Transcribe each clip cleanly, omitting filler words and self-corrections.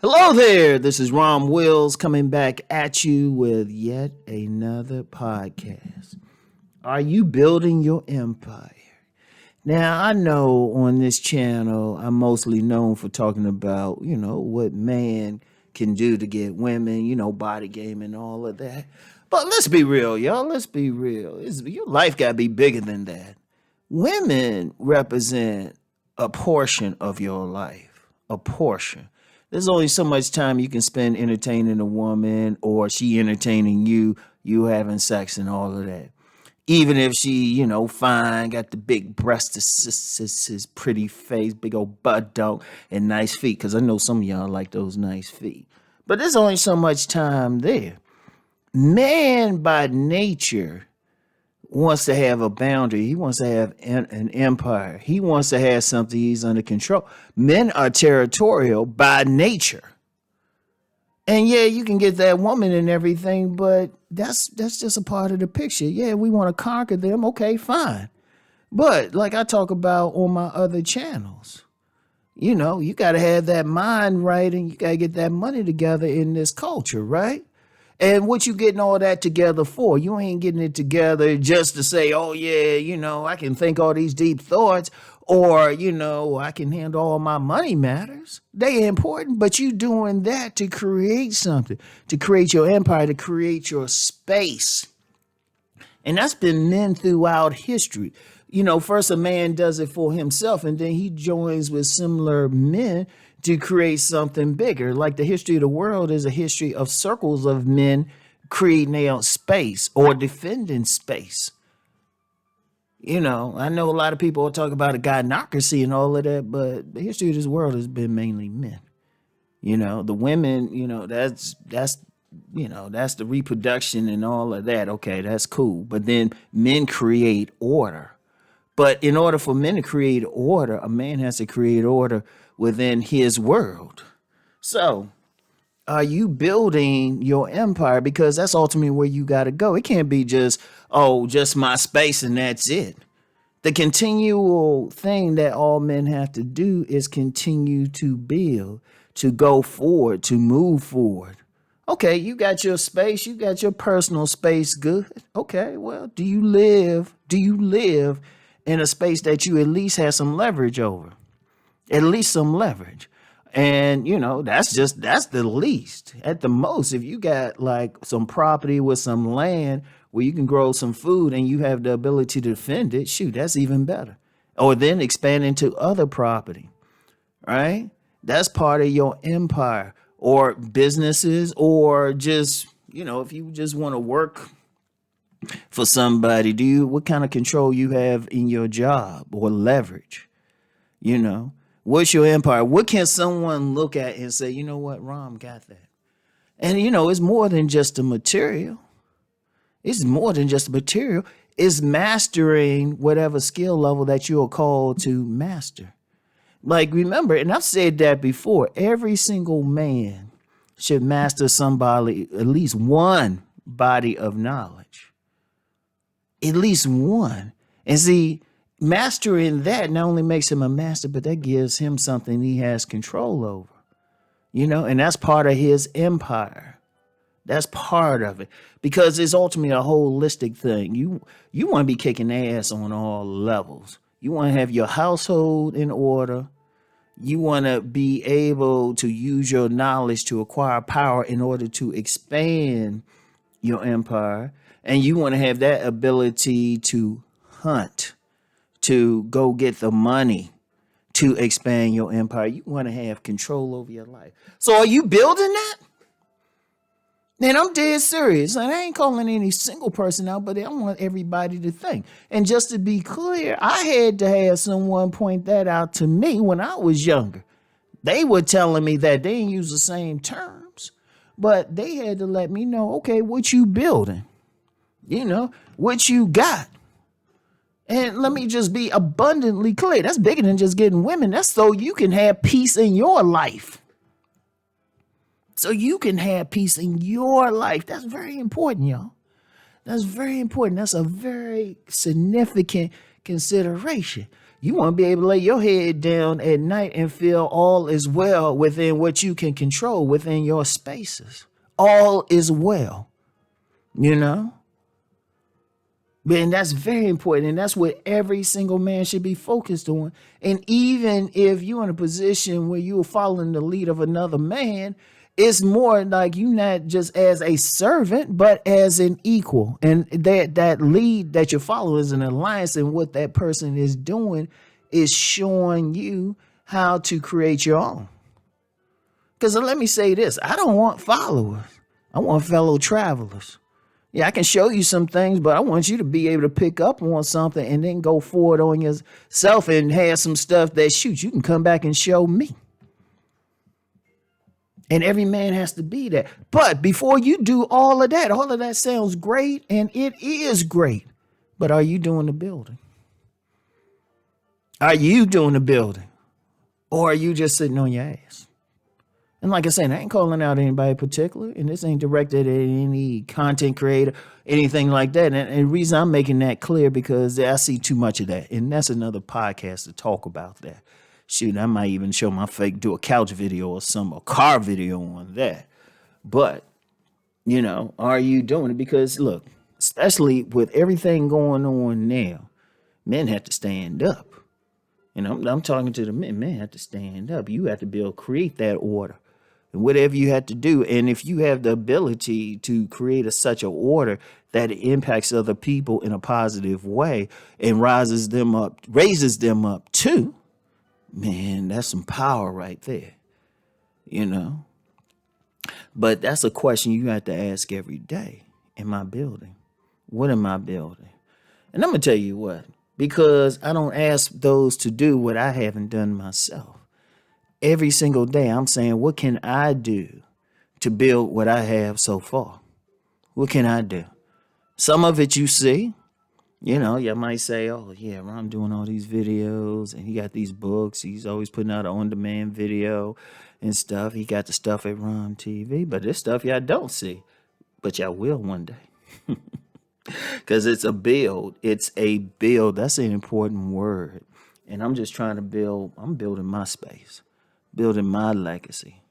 Hello there. This is Rom Wills coming back at you with yet another podcast. Are you building your empire? Now, I know on this channel, I'm mostly known for talking about, what man can do to get women, body game and all of that. But let's be real, y'all. Let's be real. Your life got to be bigger than that. Women represent a portion of your life, a portion. There's only so much time you can spend entertaining a woman or she entertaining you having sex and all of that. Even if she, fine, got the big breasts, pretty face, big old butt dog, and nice feet. Because I know some of y'all like those nice feet. But there's only so much time there. Man by nature wants to have a boundary. He wants to have an empire. He wants to have something he's under control. Men are territorial by nature. And yeah, you can get that woman and everything, but that's just a part of the picture. Yeah, we want to conquer them. Okay, fine. But like I talk about on my other channels, you got to have that mind right and you got to get that money together in this culture, right? And what you getting all that together for? You ain't getting it together just to say, oh, yeah, I can think all these deep thoughts or, I can handle all my money matters. They important, but you doing that to create something, to create your empire, to create your space. And that's been men throughout history. First a man does it for himself and then he joins with similar men to create something bigger. Like the history of the world is a history of circles of men creating their own space or defending space. I know a lot of people talk about a gynocracy and all of that, but the history of this world has been mainly men. The women, that's the reproduction and all of that. Okay, that's cool. But then men create order. But in order for men to create order, a man has to create order within his world. So are you building your empire? Because that's ultimately where you got to go. It can't be just my space and that's it. The continual thing that all men have to do is continue to build, to go forward, to move forward. Okay, you got your space, you got your personal space, good. Okay, well, do you live in a space that you at least have some leverage over? At least some leverage. And, that's the least. At the most, if you got like some property with some land where you can grow some food and you have the ability to defend it, shoot, that's even better. Or then expand into other property, right? That's part of your empire or businesses or just, if you just want to work for somebody, what kind of control you have in your job or leverage, What's your empire? What can someone look at and say, you know what, Rom got that? And, it's more than just the material. It's more than just the material. It's mastering whatever skill level that you are called to master. Like, remember, and I've said that before, every single man should master somebody, at least one body of knowledge. At least one. And see, mastering that not only makes him a master, but that gives him something he has control over, and that's part of his empire. That's part of it because it's ultimately a holistic thing. You want to be kicking ass on all levels. You want to have your household in order. You want to be able to use your knowledge to acquire power in order to expand your empire. And you want to have that ability to hunt, to go get the money to expand your empire. You want to have control over your life. So are you building that? And I'm dead serious. And I ain't calling any single person out, but I want everybody to think. And just to be clear, I had to have someone point that out to me when I was younger. They were telling me that they didn't use the same terms, but they had to let me know, okay, what you building? What you got? And let me just be abundantly clear. That's bigger than just getting women. That's so you can have peace in your life. So you can have peace in your life. That's very important, y'all. That's very important. That's a very significant consideration. You want to be able to lay your head down at night and feel all is well within what you can control within your spaces. All is well, you know? And that's very important. And that's what every single man should be focused on. And even if you're in a position where you're following the lead of another man, it's more like you not just as a servant, but as an equal. And that lead that you're following is an alliance, and what that person is doing is showing you how to create your own. Because let me say this, I don't want followers. I want fellow travelers. Yeah, I can show you some things, but I want you to be able to pick up on something and then go forward on yourself and have some stuff that, shoot, you can come back and show me. And every man has to be that. But before you do all of that sounds great, and it is great. But are you doing the building? Are you doing the building? Or are you just sitting on your ass? And like I said, I ain't calling out anybody particular, and this ain't directed at any content creator, anything like that. And the reason I'm making that clear, because I see too much of that. And that's another podcast to talk about that. Shoot, I might even show my fake, do a couch video or a car video on that. But, you know, are you doing it? Because look, especially with everything going on now, men have to stand up. And I'm talking to the men. Men have to stand up. You have to create that order. And whatever you have to do. And if you have the ability to create such an order that it impacts other people in a positive way and raises them up too, man, that's some power right there, you know. But that's a question you have to ask every day. Am I building? What am I building? And I'm going to tell you what, because I don't ask those to do what I haven't done myself. Every single day I'm saying, what can I do to build what I have so far? What can I do? Some of it you see. You know, you might say, oh, yeah, Rom doing all these videos and he got these books. He's always putting out an on-demand video and stuff. He got the stuff at Rom TV, but this stuff y'all don't see, but y'all will one day. Because it's a build. It's a build. That's an important word. And I'm just trying to build. I'm building my space, building my legacy.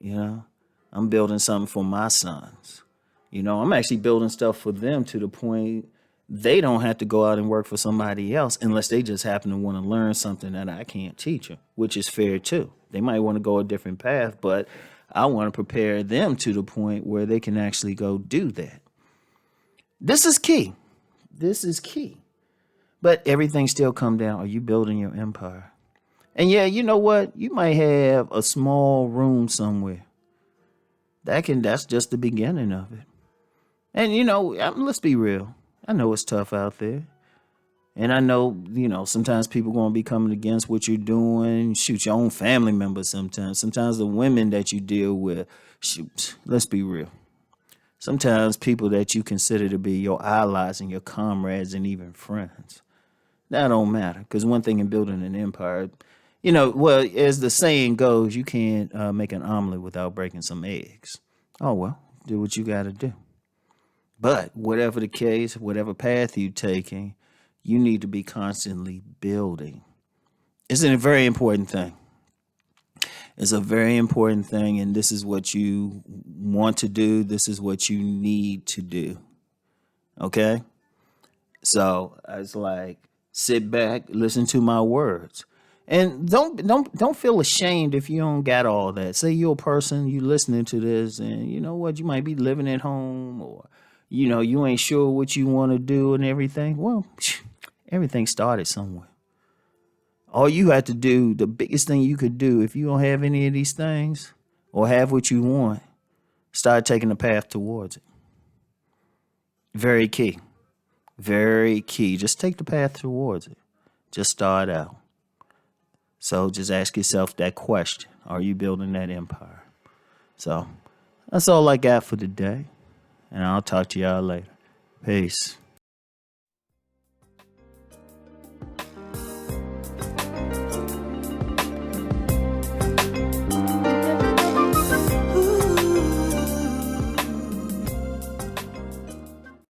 You know, I'm building something for my sons. You know, I'm actually building stuff for them to the point they don't have to go out and work for somebody else unless they just happen to want to learn something that I can't teach them, which is fair too. They might want to go a different path, but I want to prepare them to the point where they can actually go do that. This is key. This is key. But everything still come down. Are you building your empire? And yeah, you know what? You might have a small room somewhere. That's just the beginning of it. And you know, let's be real. I know it's tough out there. And I know, you know, sometimes people going to be coming against what you're doing. Shoot, your own family members sometimes. Sometimes the women that you deal with. Shoot, let's be real. Sometimes people that you consider to be your allies and your comrades and even friends. That don't matter. Because one thing in building an empire, you know, well, as the saying goes, you can't make an omelet without breaking some eggs. Oh, well, do what you got to do. But whatever the case, whatever path you're taking, you need to be constantly building. It's a very important thing. It's a very important thing, and this is what you want to do. This is what you need to do. Okay? So it's like, sit back, listen to my words. And don't feel ashamed if you don't got all that. Say you're a person, you listening to this, and you know what, you might be living at home, or you know, you ain't sure what you want to do and everything. Well, everything started somewhere. All you have to do, the biggest thing you could do if you don't have any of these things or have what you want, start taking the path towards it. Very key. Very key. Just take the path towards it. Just start out. So just ask yourself that question. Are you building that empire? So that's all I got for today. And I'll talk to y'all later. Peace.